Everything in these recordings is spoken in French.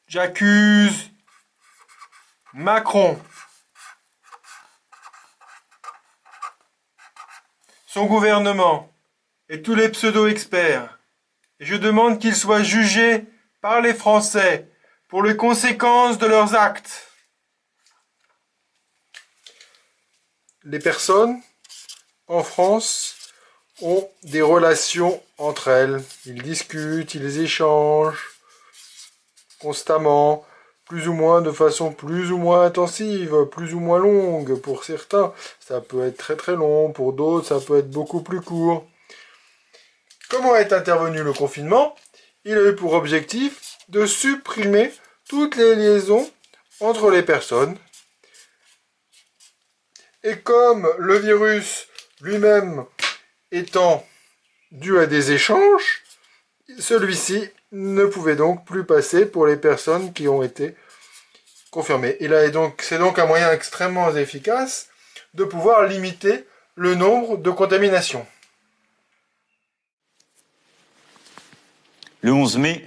J'accuse Macron, son gouvernement et tous les pseudo-experts. Et je demande qu'ils soient jugés par les Français pour les conséquences de leurs actes. Les personnes en France ont des relations entre elles. Ils discutent, ils échangent constamment, plus ou moins de façon plus ou moins intensive, plus ou moins longue. Pour certains, ça peut être très très long, pour d'autres, ça peut être beaucoup plus court. Comment est intervenu le confinement? Il a eu pour objectif de supprimer toutes les liaisons entre les personnes. Et comme le virus lui-même étant dû à des échanges, celui-ci ne pouvait donc plus passer pour les personnes qui ont été confirmées. C'est donc un moyen extrêmement efficace de pouvoir limiter le nombre de contaminations. Le 11 mai,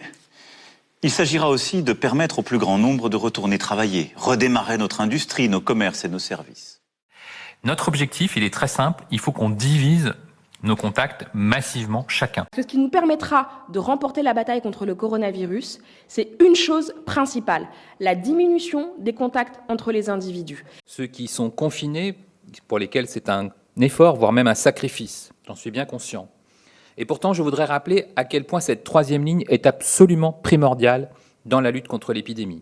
il s'agira aussi de permettre au plus grand nombre de retourner travailler, redémarrer notre industrie, nos commerces et nos services. Notre objectif, il est très simple, il faut qu'on divise nos contacts massivement chacun. Ce qui nous permettra de remporter la bataille contre le coronavirus, c'est une chose principale, la diminution des contacts entre les individus. Ceux qui sont confinés, pour lesquels c'est un effort, voire même un sacrifice, j'en suis bien conscient. Et pourtant, je voudrais rappeler à quel point cette troisième ligne est absolument primordiale dans la lutte contre l'épidémie.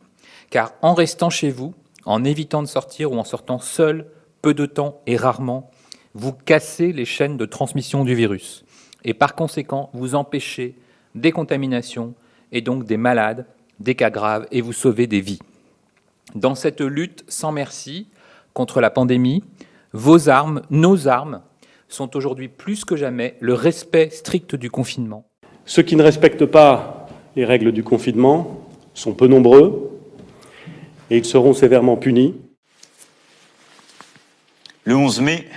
Car en restant chez vous, en évitant de sortir ou en sortant seul, peu de temps et rarement, vous cassez les chaînes de transmission du virus. Et par conséquent, vous empêchez des contaminations et donc des malades, des cas graves, et vous sauvez des vies. Dans cette lutte sans merci contre la pandémie, vos armes, nos armes, sont aujourd'hui plus que jamais le respect strict du confinement. Ceux qui ne respectent pas les règles du confinement sont peu nombreux et ils seront sévèrement punis. Le 11 mai,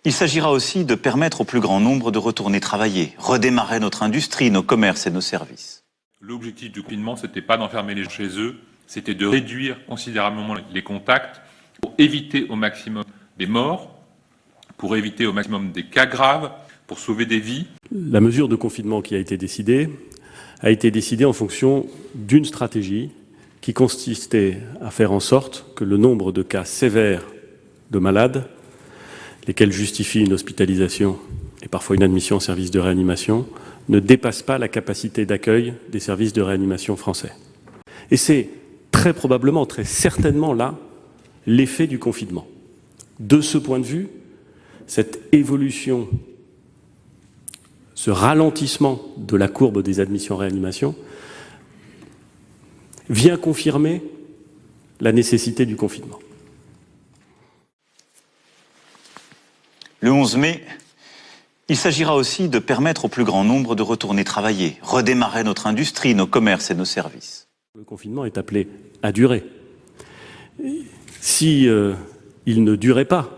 il s'agira aussi de permettre au plus grand nombre de retourner travailler, redémarrer notre industrie, nos commerces et nos services. L'objectif du confinement, ce n'était pas d'enfermer les gens chez eux, c'était de réduire considérablement les contacts pour éviter au maximum des morts, pour éviter au maximum des cas graves, pour sauver des vies. La mesure de confinement qui a été décidée en fonction d'une stratégie qui consistait à faire en sorte que le nombre de cas sévères de malades, lesquels justifient une hospitalisation et parfois une admission en service de réanimation, ne dépasse pas la capacité d'accueil des services de réanimation français. Et c'est très probablement, très certainement là, l'effet du confinement. De ce point de vue, cette évolution, ce ralentissement de la courbe des admissions en réanimation vient confirmer la nécessité du confinement. Le 11 mai, il s'agira aussi de permettre au plus grand nombre de retourner travailler, redémarrer notre industrie, nos commerces et nos services. Le confinement est appelé à durer. Si il ne durait pas,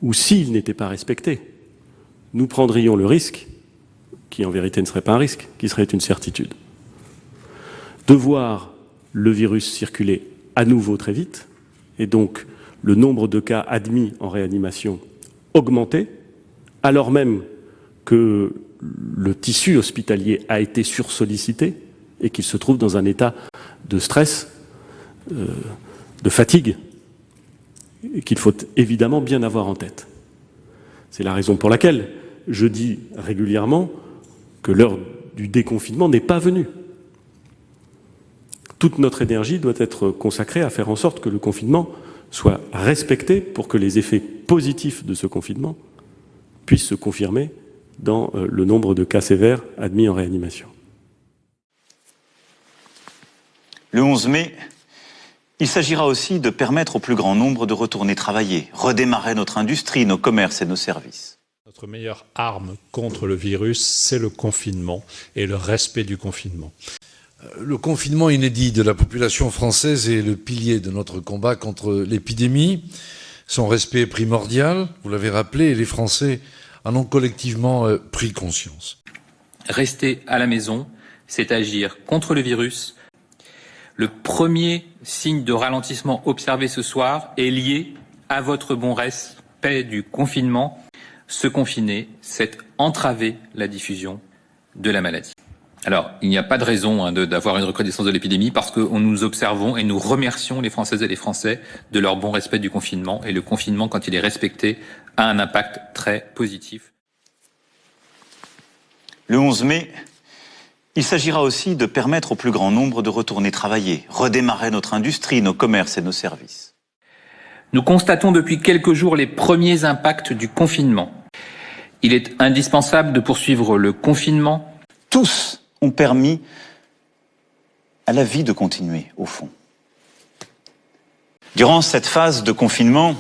ou s'il n'était pas respecté, nous prendrions le risque, qui en vérité ne serait pas un risque, qui serait une certitude, de voir le virus circuler à nouveau très vite, et donc le nombre de cas admis en réanimation augmenter, alors même que le tissu hospitalier a été sursollicité et qu'il se trouve dans un état de stress, de fatigue, qu'il faut évidemment bien avoir en tête. C'est la raison pour laquelle je dis régulièrement que l'heure du déconfinement n'est pas venue. Toute notre énergie doit être consacrée à faire en sorte que le confinement soit respecté pour que les effets positifs de ce confinement puissent se confirmer dans le nombre de cas sévères admis en réanimation. Le 11 mai, il s'agira aussi de permettre au plus grand nombre de retourner travailler, redémarrer notre industrie, nos commerces et nos services. Notre meilleure arme contre le virus, c'est le confinement et le respect du confinement. Le confinement inédit de la population française est le pilier de notre combat contre l'épidémie. Son respect est primordial, vous l'avez rappelé, et les Français en ont collectivement pris conscience. Rester à la maison, c'est agir contre le virus Le premier signe de ralentissement observé ce soir est lié à votre bon respect du confinement. Se confiner, c'est entraver la diffusion de la maladie. Alors, il n'y a pas de raison d'avoir une recrudescence de l'épidémie parce que nous observons et nous remercions les Françaises et les Français de leur bon respect du confinement. Et le confinement, quand il est respecté, a un impact très positif. Le 11 mai, il s'agira aussi de permettre au plus grand nombre de retourner travailler, redémarrer notre industrie, nos commerces et nos services. Nous constatons depuis quelques jours les premiers impacts du confinement. Il est indispensable de poursuivre le confinement. Tous ont permis à la vie de continuer, au fond. Durant cette phase de confinement,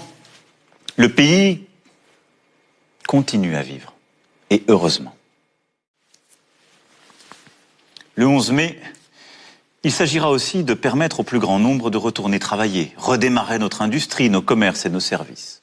le pays continue à vivre, et heureusement. Le 11 mai, il s'agira aussi de permettre au plus grand nombre de retourner travailler, redémarrer notre industrie, nos commerces et nos services.